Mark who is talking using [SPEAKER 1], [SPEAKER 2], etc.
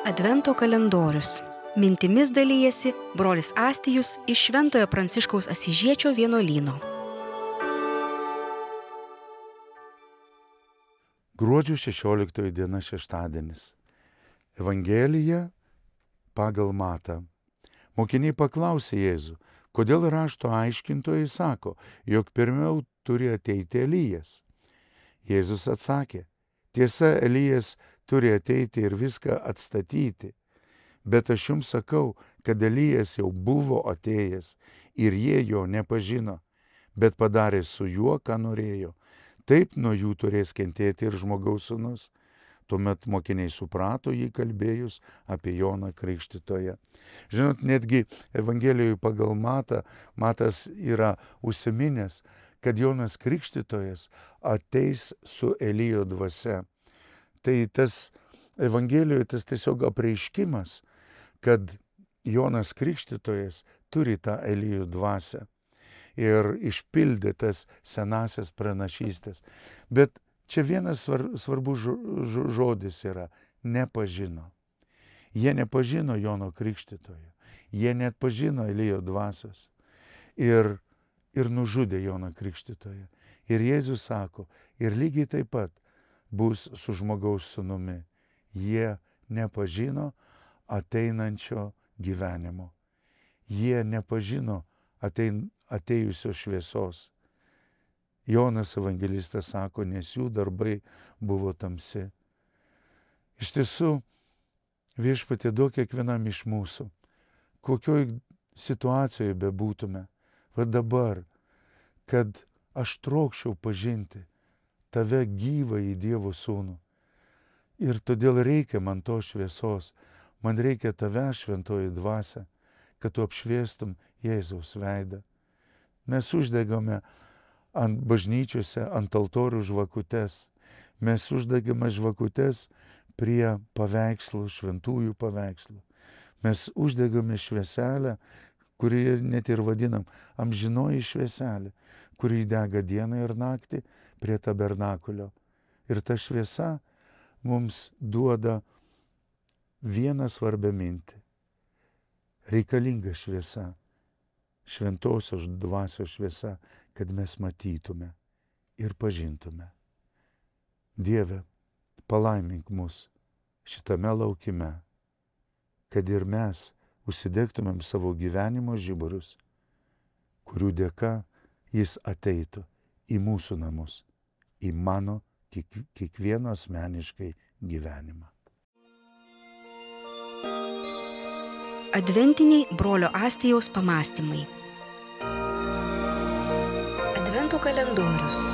[SPEAKER 1] Advento kalendorius. Mintimis dalyjasi brolis Astijus iš Šventojo Pranciškaus Asyžiečio vienuolyno.
[SPEAKER 2] Gruodžio 16 diena šeštadienis. Evangelija pagal Matą. Mokiniai paklausė Jėzų, kodėl rašto aiškintojai sako, jog pirmiau turi ateiti Elijas. Jėzus atsakė, tiesa, Elijas turi ateiti ir viską atstatyti. Bet aš jums sakau, kad Elijas jau buvo atėjęs ir jie jo nepažino, bet padarė su juo, ką norėjo. Taip nuo jų turės kentėti ir žmogaus sūnus. Tuomet mokiniai suprato jį kalbėjus apie Joną Krikštytoją. Žinot, netgi Evangelijoje pagal Matą, Matas yra užsiminęs, kad Jonas Krikštytojas ateis su Elijo dvasia. Tai tas Evangelijoje tas tiesiog apreiškimas, kad Jonas Krikštytojas turi tą Elijo dvasią ir išpildė tas senasias pranašystės. Bet čia vienas svarbus žodis yra – nepažino. Jie nepažino Jono Krikštytojo, jie net pažino Elijo dvasios ir nužudė Joną Krikštytoją. Ir Jėzus sako, ir lygiai taip pat bus su žmogaus sūnumi. Jie nepažino ateinančio gyvenimo. Jie nepažino atėjusios šviesos. Jonas evangelistas sako, nes jų darbai buvo tamsi. Iš tiesų, Viešpatie, duok kiekvienam iš mūsų, kokioj situacijoje bebūtume, va dabar, kad aš trokščiau pažinti tave gyvą į Dievo sūnų. Ir todėl reikia man to šviesos, man reikia tave, šventoji dvasia, kad tu apšviestum Jėzaus veidą. Mes uždegame ant bažnyčiose, ant altorių žvakutes. Mes uždegame žvakutes prie paveikslų, šventųjų paveikslų. Mes uždegame švieselę, kurį net ir vadinam amžinoji švieselė, kuri dega dieną ir naktį prie tabernakulio. Ir ta šviesa mums duoda vieną svarbią mintį. Reikalinga šviesa, šventosios dvasios šviesa, kad mes matytume ir pažintume. Dieve, palaimink mus šitame laukime, kad ir mes užsidegtumėm savo gyvenimo žiburus, kurių dėka jis ateitų į mūsų namus, į mano kiekvieno asmeniškai gyvenimą.
[SPEAKER 1] Adventiniai brolio Astijaus pamąstymai. Advento kalendorius.